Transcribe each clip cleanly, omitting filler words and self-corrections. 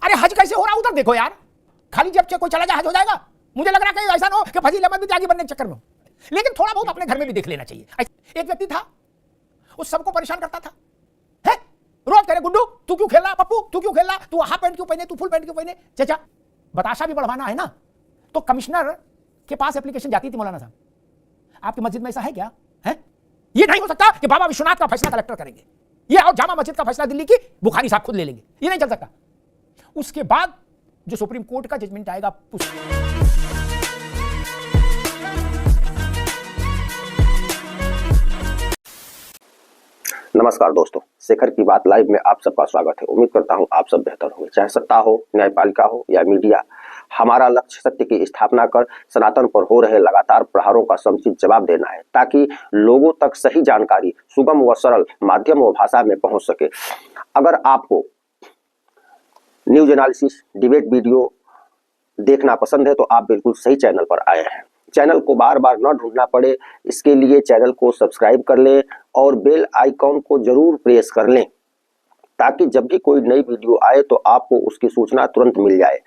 अरे हज कैसे हो रहा उधर देखो यार, खाली जब कोई चला जाए हज हो जाएगा। मुझे लग रहा है कि ऐसा ना हो कि फजील अहमद भी त्यागी बनने के चक्कर में हो, लेकिन थोड़ा बहुत अपने घर में भी देख लेना चाहिए। एक व्यक्ति था, उस सबको परेशान करता था, है रोज कह रहे गुड्डू तू क्यों खेल रहा, पप्पू तू क्यों खेल रहा, तू हाफ पैंट क्यों पहने, तू फुल पैंट क्यों पहने। चाचा बताशा भी बढ़वाना है ना, तो कमिश्नर के पास एप्लीकेशन जाती थी, मौलाना साहब आपकी मस्जिद में ऐसा है क्या, है ये नहीं हो सकता कि बाबा विश्वनाथ का फैसला कलेक्टर करेंगे, ये और जामा मस्जिद का फैसला दिल्ली की बुखारी साहब खुद ले लेंगे, ये नहीं चल सकता। उसके बाद जो सुप्रीम कोर्ट का जजमेंट आएगा नमस्कार दोस्तों, शेखर की बात लाइव में आप सबका स्वागत है। उम्मीद करता हूं आप सब बेहतर होंगे। चाहे सत्ता हो, न्यायपालिका हो या मीडिया, हमारा लक्ष्य सत्य की स्थापना कर सनातन पर हो रहे लगातार प्रहारों का समुचित जवाब देना है, ताकि लोगों तक सही जानकारी सुगम व सरल माध्यम व भाषा में पहुंच सके। अगर आपको न्यूज एनालिसिस, डिबेट वीडियो देखना पसंद है तो आप बिल्कुल सही चैनल पर आए हैं। चैनल को बार बार न ढूंढना पड़े, इसके लिए चैनल को सब्सक्राइब कर लें और बेल आइकॉन को जरूर प्रेस कर लें, ताकि जब भी कोई नई वीडियो आए तो आपको उसकी सूचना तुरंत मिल जाए।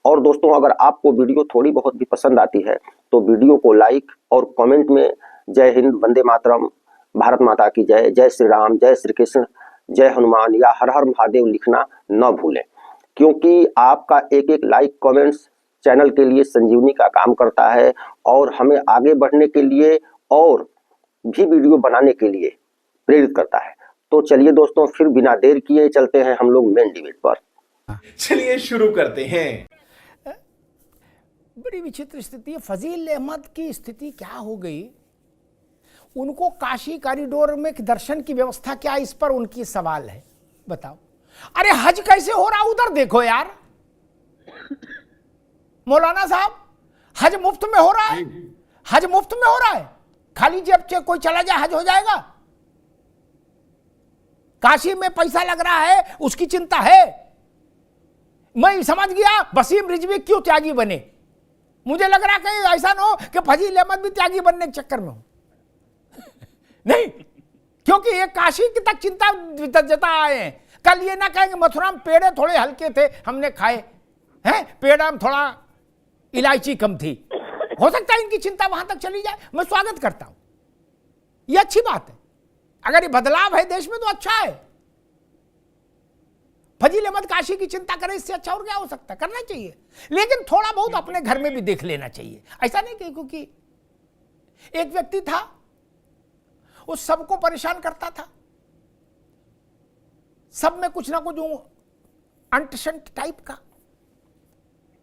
और दोस्तों, अगर आपको वीडियो थोड़ी बहुत भी पसंद आती है तो वीडियो को लाइक और कमेंट में जय हिंद, वंदे मातरम, भारत माता की जय, जय श्री राम, जय श्री कृष्ण, जय हनुमान या हर हर महादेव लिखना न भूलें, क्योंकि आपका एक एक लाइक कमेंट्स चैनल के लिए संजीवनी का काम करता है और हमें आगे बढ़ने के लिए और भी वीडियो बनाने के लिए प्रेरित करता है। तो चलिए दोस्तों, फिर बिना देर किए चलते हैं हम लोग मेन डिबेट पर। चलिए शुरू करते हैं। बड़ी विचित्र स्थिति है। फजील अहमद की स्थिति क्या हो गई, उनको काशी कॉरिडोर में दर्शन की व्यवस्था क्या, इस पर उनकी सवाल है, बताओ। अरे हज कैसे हो रहा उधर देखो यार, मौलाना साहब हज मुफ्त में हो रहा है, हज मुफ्त में हो रहा है, खाली जब कोई चला जाए हज हो जाएगा। काशी में पैसा लग रहा है उसकी चिंता है। मैं समझ गया वसीम रिजवी क्यों त्यागी बने, मुझे लग रहा कि ऐसा ना हो कि फजील अहमद भी त्यागी बनने के चक्कर में हो। नहीं, क्योंकि ये काशी की तक चिंता जता आए हैं। कल ये ना कहेंगे मथुरा में पेड़े थोड़े हल्के थे हमने खाए हैं, पेड़ा में थोड़ा इलायची कम थी। हो सकता है इनकी चिंता वहां तक चली जाए, मैं स्वागत करता हूं, यह अच्छी बात है। अगर ये बदलाव है देश में तो अच्छा है। फजील अहमद काशी की चिंता करे, इससे अच्छा और क्या हो सकता है, करना चाहिए, लेकिन थोड़ा बहुत अपने घर में भी देख लेना चाहिए। ऐसा नहीं कि क्योंकि एक व्यक्ति था वो सबको परेशान करता था, सब में कुछ ना कुछ अंटशंट टाइप का,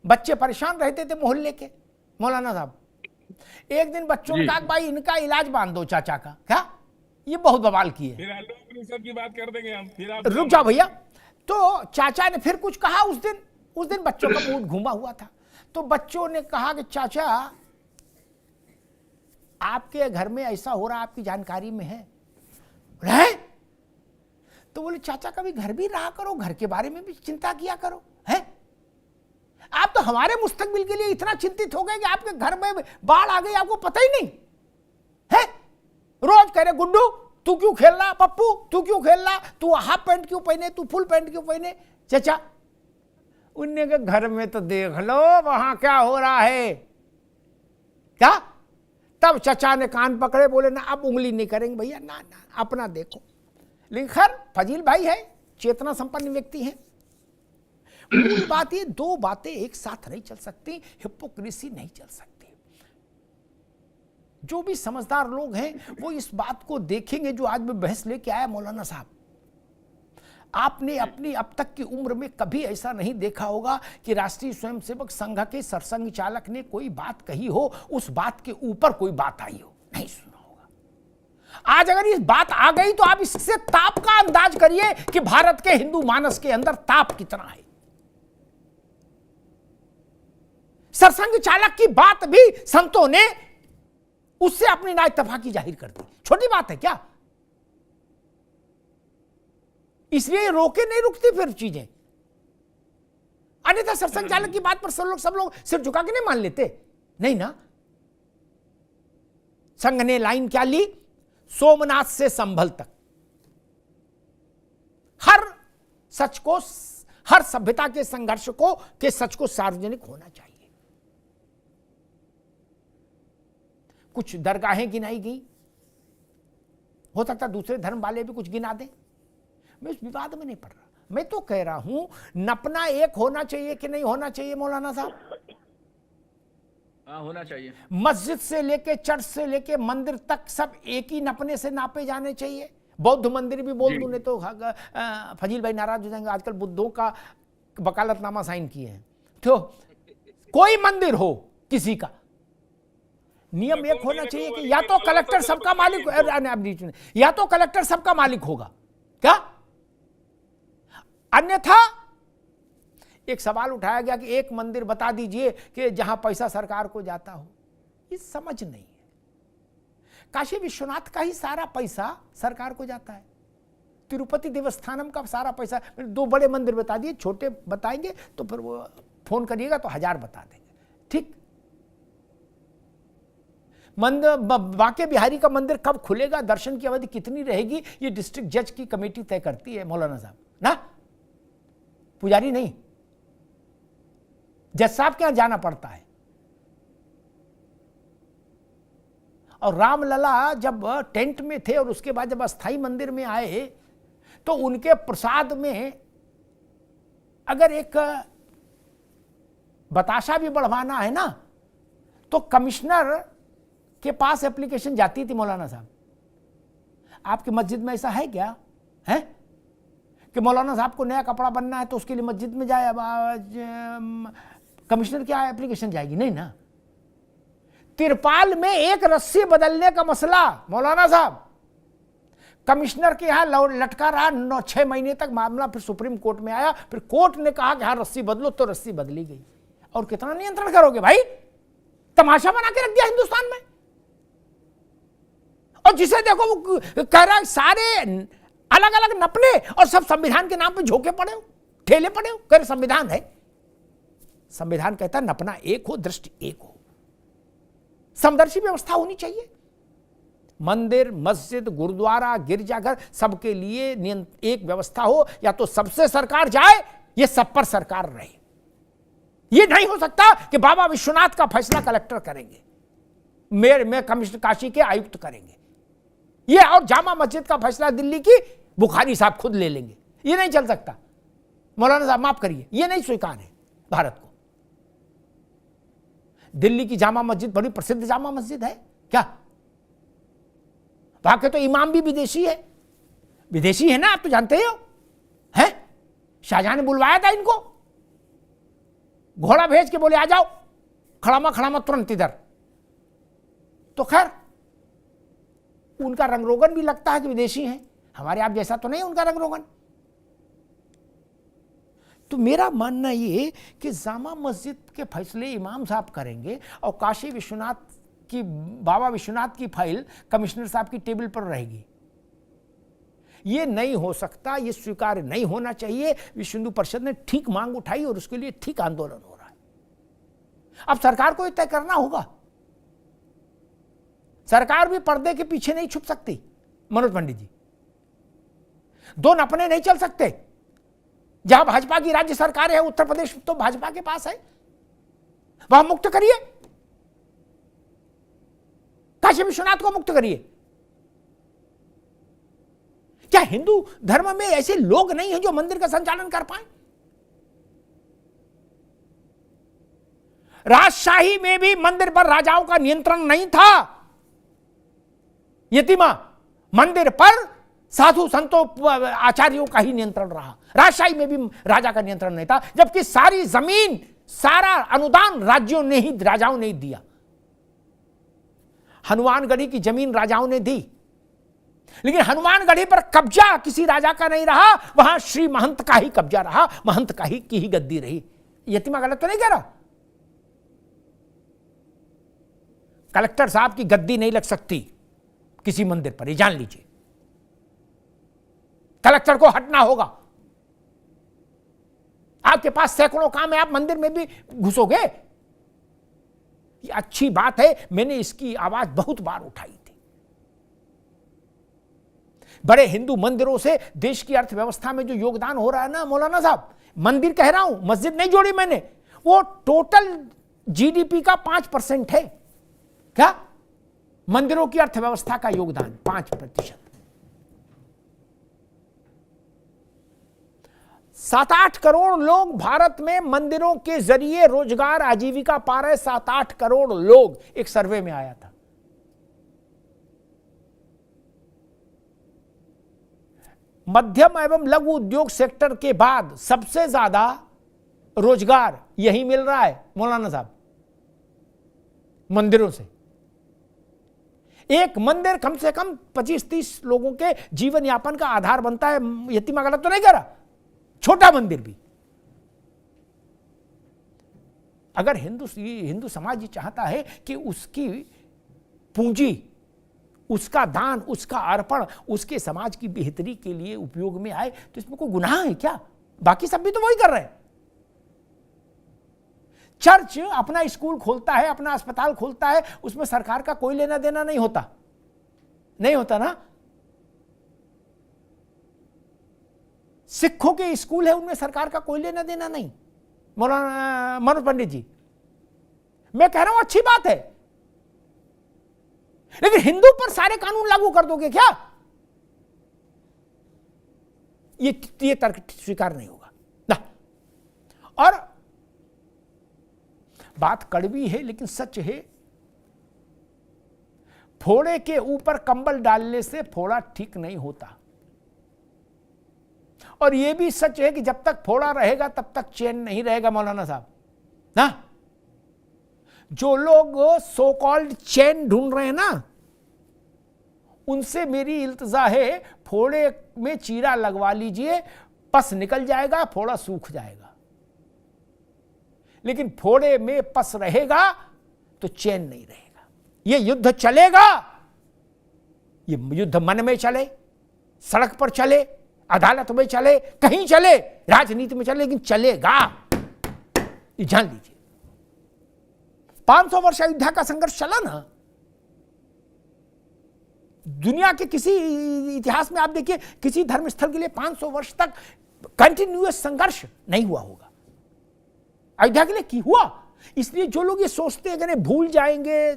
बच्चे परेशान रहते थे मोहल्ले के। मौलाना साहब एक दिन बच्चों ने कहा भाई इनका इलाज बांध दो चाचा का, क्या ये बहुत बवाल की है, फिर की बात कर देंगे हम, फिर आप रुक जाओ भैया। तो चाचा ने फिर कुछ कहा, उस दिन बच्चों का मूड घूमा हुआ था, तो बच्चों ने कहा कि चाचा आपके घर में ऐसा हो रहा, आपकी जानकारी में है? तो बोले चाचा कभी घर भी रहा करो, घर के बारे में भी चिंता किया करो, है आप तो हमारे मुस्तकबिल के लिए इतना चिंतित हो गए कि आपके घर में बाढ़ आ गई, आपको पता ही नहीं है। रोज कह रहे गुड्डू तू क्यों खेल रहा, पप्पू तू क्यों खेल रहा, तू हाफ पैंट क्यों पहने, तू फुल पैंट क्यों पहने। चाचा उनने के घर में तो देख लो वहां क्या हो रहा है, क्या। तब चाचा ने कान पकड़े, बोले ना अब उंगली नहीं करेंगे भैया, ना अपना देखो। लेकिन खैर फजील भाई है, चेतना संपन्न व्यक्ति है। मूल बात ये, दो बातें एक साथ नहीं चल सकती, हिपोक्रेसी नहीं चल सकती। जो भी समझदार लोग हैं वो इस बात को देखेंगे। जो आज मैं बहस लेके आया मौलाना साहब, आपने अपनी अब तक की उम्र में कभी ऐसा नहीं देखा होगा कि राष्ट्रीय स्वयंसेवक संघ के सरसंघ चालक ने कोई बात कही हो, उस बात के ऊपर कोई बात आई हो, नहीं सुना होगा। आज अगर इस बात आ गई तो आप इससे ताप का अंदाज करिए कि भारत के हिंदू मानस के अंदर ताप कितना है। सरसंघ चालक की बात भी संतों ने उससे अपनी नाइतफाकी जाहिर कर दी, छोटी बात है क्या। इसलिए रोके नहीं रुकती फिर चीजें, अन्यथा सरसंघ चालक की बात पर सब लोग सिर झुका के नहीं मान लेते, नहीं ना। संघ ने लाइन क्या ली, सोमनाथ से संभल तक हर सच को, हर सभ्यता के संघर्ष को, के सच को सार्वजनिक होना चाहिए। कुछ दरगाहें गिनाई गई, हो सकता दूसरे धर्म वाले भी कुछ गिना दें, मैं उस विवाद में नहीं पड़ रहा। मैं तो कह रहा हूं नपना एक होना चाहिए कि नहीं होना चाहिए मौलाना साहब? हाँ, होना चाहिए। मस्जिद से लेके चर्च से लेके मंदिर तक सब एक ही नपने से नापे जाने चाहिए। बौद्ध मंदिर भी बोल दूं नहीं तो फजील भाई नाराज हो जाएंगे, आजकल बुद्धों का वकालतनामा साइन किए हैं। तो कोई मंदिर हो किसी का, नियम एक होना चाहिए कि या तो कलेक्टर सबका मालिक, या तो कलेक्टर सबका मालिक होगा क्या, अन्यथा एक सवाल उठाया गया कि एक मंदिर बता दीजिए कि जहां पैसा सरकार को जाता हो। ये समझ नहीं है। काशी विश्वनाथ का ही सारा पैसा सरकार को जाता है, तिरुपति देवस्थानम का सारा पैसा। 2 बड़े मंदिर बता दिए, छोटे बताएंगे तो फिर वो फोन करिएगा तो 1000 बता देंगे। ठीक, मंदिर बांके बिहारी का मंदिर कब खुलेगा, दर्शन की अवधि कितनी रहेगी, ये डिस्ट्रिक्ट जज की कमेटी तय करती है मौलाना साहब ना, पुजारी नहीं। जज साहब के यहां जाना पड़ता है। और रामलला जब टेंट में थे और उसके बाद जब अस्थाई मंदिर में आए तो उनके प्रसाद में अगर एक बताशा भी बढ़वाना है ना तो कमिश्नर के पास एप्लीकेशन जाती थी मौलाना साहब। आपकी मस्जिद में ऐसा है क्या है कि मौलाना साहब को नया कपड़ा बनना है तो उसके लिए मस्जिद में जाए, कमिश्नर क्या एप्लीकेशन जाएगी? नहीं ना। तिरपाल में एक रस्सी बदलने का मसला मौलाना साहब कमिश्नर के यहां लटका रहा 9-6 महीने तक। मामला फिर सुप्रीम कोर्ट में आया, फिर कोर्ट ने कहा कि हाँ रस्सी बदलो, तो रस्सी बदली गई। और कितना नियंत्रण करोगे भाई? तमाशा बना के रख दिया हिंदुस्तान में। और जिसे देखो वो कह रहा है सारे अलग अलग नपने और सब संविधान के नाम पे झोंके पड़े हो, ठेले पड़े हो। कह रहे संविधान है, संविधान कहता है नपना एक हो, दृष्टि एक हो, समदर्शी व्यवस्था होनी चाहिए। मंदिर, मस्जिद, गुरुद्वारा, गिरजाघर सबके लिए एक व्यवस्था हो। या तो सबसे सरकार जाए, ये सब पर सरकार रहे। ये नहीं हो सकता कि बाबा विश्वनाथ का फैसला कलेक्टर करेंगे, मेयर में कमिश्नर काशी के आयुक्त करेंगे, ये और जामा मस्जिद का फैसला दिल्ली की बुखारी साहब खुद ले लेंगे। ये नहीं चल सकता मौलाना साहब, माफ करिए, ये नहीं स्वीकार है भारत को। दिल्ली की जामा मस्जिद बड़ी प्रसिद्ध जामा मस्जिद है क्या? वहां के तो इमाम भी विदेशी है, विदेशी है ना, आप तो जानते ही हो। हैं शाहजहां ने बुलवाया था इनको, घोड़ा भेज के बोले आ जाओ, खड़ामा तुरंत इधर। तो खैर उनका रंगरोगन भी लगता है कि विदेशी हैं, हमारे आप जैसा तो नहीं उनका रंगरोगन। तो मेरा मानना ये कि जामा मस्जिद के फैसले इमाम साहब करेंगे और काशी विश्वनाथ की, बाबा विश्वनाथ की फाइल कमिश्नर साहब की टेबल पर रहेगी। ये नहीं हो सकता, ये स्वीकार नहीं होना चाहिए। विश्व हिंदू परिषद ने ठीक मांग उठाई और उसके लिए ठीक आंदोलन हो रहा है। अब सरकार को तय करना होगा। सरकार भी पर्दे के पीछे नहीं छुप सकती मनोज पंडित जी। 2 नपने नहीं चल सकते। जहां भाजपा की राज्य सरकार है, उत्तर प्रदेश तो भाजपा के पास है, वहां मुक्त करिए, काशी विश्वनाथ को मुक्त करिए। क्या हिंदू धर्म में ऐसे लोग नहीं हैं जो मंदिर का संचालन कर पाए? राजशाही में भी मंदिर पर राजाओं का नियंत्रण नहीं था। यतिमा मंदिर पर साधु संतों आचार्यों का ही नियंत्रण रहा। राजशाही में भी राजा का नियंत्रण नहीं था, जबकि सारी जमीन, सारा अनुदान राज्यों ने ही, राजाओं ने ही दिया। हनुमानगढ़ी की जमीन राजाओं ने दी, लेकिन हनुमानगढ़ी पर कब्जा किसी राजा का नहीं रहा, वहां श्री महंत का ही कब्जा रहा, महंत का ही की ही गद्दी रही। यतिमा गलत तो नहीं कह रहा? कलेक्टर साहब की गद्दी नहीं लग सकती किसी मंदिर पर, ये जान लीजिए। कलेक्टर को हटना होगा। आपके पास सैकड़ों काम है, आप मंदिर में भी घुसोगे? ये अच्छी बात है, मैंने इसकी आवाज बहुत बार उठाई थी। बड़े हिंदू मंदिरों से देश की अर्थव्यवस्था में जो योगदान हो रहा है ना मौलाना साहब, मंदिर कह रहा हूं, मस्जिद नहीं जोड़ी मैंने, वो टोटल जीडीपी का 5% है। क्या? मंदिरों की अर्थव्यवस्था का योगदान 5%। 7-8 करोड़ लोग भारत में मंदिरों के जरिए रोजगार आजीविका पा रहे, 7-8 करोड़ लोग, एक सर्वे में आया था। मध्यम एवं लघु उद्योग सेक्टर के बाद सबसे ज्यादा रोजगार यही मिल रहा है मौलाना साहब, मंदिरों से। एक मंदिर कम से कम 25-30 लोगों के जीवन यापन का आधार बनता है। यतीमा गलत तो नहीं कह रहा, छोटा मंदिर भी। अगर हिंदू समाज ये चाहता है कि उसकी पूंजी, उसका दान, उसका अर्पण उसके समाज की बेहतरी के लिए उपयोग में आए, तो इसमें कोई गुनाह है क्या? बाकी सब भी तो वही कर रहे हैं। चर्च अपना स्कूल खोलता है, अपना अस्पताल खोलता है, उसमें सरकार का कोई लेना देना नहीं होता, नहीं होता ना। सिखों के स्कूल है, उनमें सरकार का कोई लेना देना नहीं। मौलाना मनोज पंडित जी, मैं कह रहा हूं अच्छी बात है, लेकिन हिंदू पर सारे कानून लागू कर दोगे क्या? ये तर्क स्वीकार नहीं होगा ना। और बात कड़वी है लेकिन सच है, फोड़े के ऊपर कंबल डालने से फोड़ा ठीक नहीं होता। और यह भी सच है कि जब तक फोड़ा रहेगा तब तक चैन नहीं रहेगा मौलाना साहब ना। जो लोग सो कॉल्ड चैन ढूंढ रहे हैं ना, उनसे मेरी इल्तजा है, फोड़े में चीरा लगवा लीजिए, पस निकल जाएगा, फोड़ा सूख जाएगा। लेकिन फोड़े में पस रहेगा तो चैन नहीं रहेगा। ये युद्ध चलेगा, ये युद्ध मन में चले, सड़क पर चले, अदालत में चले, कहीं चले, राजनीति में चले, लेकिन चलेगा, ये जान लीजिए। 500 वर्ष अयोध्या का संघर्ष चला ना। दुनिया के किसी इतिहास में आप देखिए, किसी धर्म स्थल के लिए 500 वर्ष तक कंटिन्यूअस संघर्ष नहीं हुआ होगा। अयोध्या के लिए की हुआ। इसलिए जो लोग ये सोचते हैं कि भूल जाएंगे,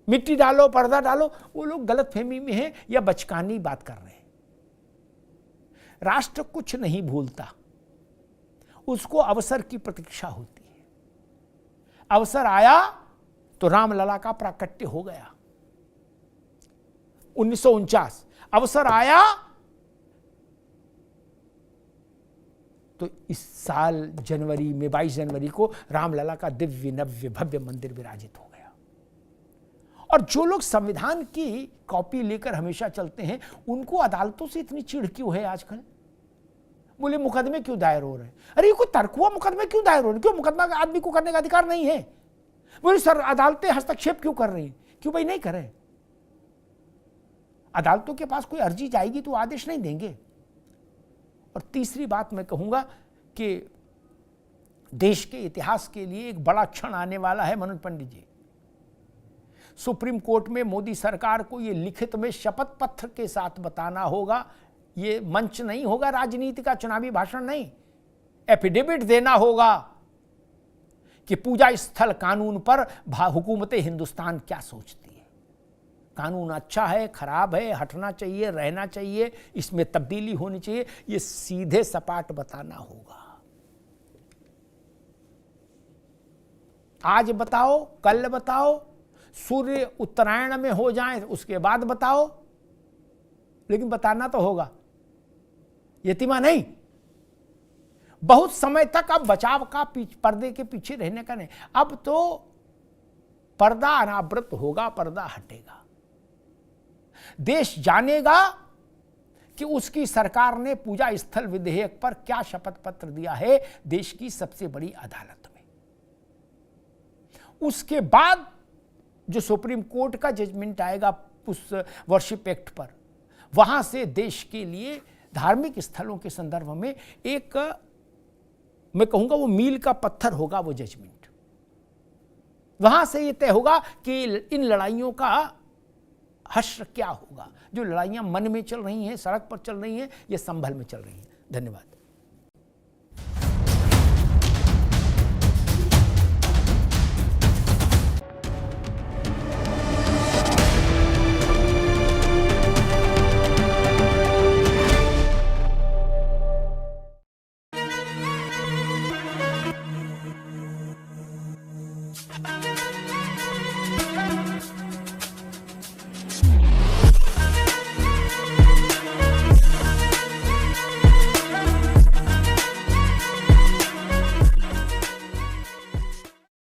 मिट्टी डालो, पर्दा डालो, वो लोग गलतफहमी में हैं या बचकानी बात कर रहे हैं। राष्ट्र कुछ नहीं भूलता, उसको अवसर की प्रतीक्षा होती है। अवसर आया तो रामलला का प्राकट्य हो गया। 1949 अवसर आया तो इस साल जनवरी में 22 जनवरी को रामलला का दिव्य नव्य भव्य मंदिर विराजित हो गया। और जो लोग संविधान की कॉपी लेकर हमेशा चलते हैं, उनको अदालतों से इतनी चिढ़ क्यों है आजकल? बोले मुकदमे क्यों दायर हो रहे हैं? अरे कोई तर्क हुआ? मुकदमे क्यों दायर हो रहे हैं? क्यों मुकदमा आदमी को करने का अधिकार नहीं है? बोले सर अदालतें हस्तक्षेप क्यों कर रही हैं? क्यों भाई नहीं करें? अदालतों के पास कोई अर्जी जाएगी तो आदेश नहीं देंगे। और तीसरी बात मैं कहूंगा कि देश के इतिहास के लिए एक बड़ा क्षण आने वाला है मनोज पंडित जी। सुप्रीम कोर्ट में मोदी सरकार को यह लिखित में शपथ पत्र के साथ बताना होगा, ये मंच नहीं होगा राजनीति का, चुनावी भाषण नहीं, एफिडेविट देना होगा कि पूजा स्थल कानून पर हुकूमत हिंदुस्तान क्या सोचती है। कानून अच्छा है, खराब है, हटना चाहिए, रहना चाहिए, इसमें तब्दीली होनी चाहिए, ये सीधे सपाट बताना होगा। आज बताओ, कल बताओ, सूर्य उत्तरायण में हो जाए उसके बाद बताओ, लेकिन बताना तो होगा। यतीमा नहीं, बहुत समय तक अब बचाव का पर्दे के पीछे रहने का नहीं, अब तो पर्दा अनावृत होगा, पर्दा हटेगा। देश जानेगा कि उसकी सरकार ने पूजा स्थल विधेयक पर क्या शपथ पत्र दिया है देश की सबसे बड़ी अदालत में। उसके बाद जो सुप्रीम कोर्ट का जजमेंट आएगा उस वर्शिप एक्ट पर, वहां से देश के लिए धार्मिक स्थलों के संदर्भ में एक, मैं कहूंगा वो मील का पत्थर होगा वो जजमेंट। वहां से ये तय होगा कि इन लड़ाइयों का हश्र क्या होगा, जो लड़ाइयाँ मन में चल रही हैं, सड़क पर चल रही हैं, ये संभल में चल रही हैं। धन्यवाद।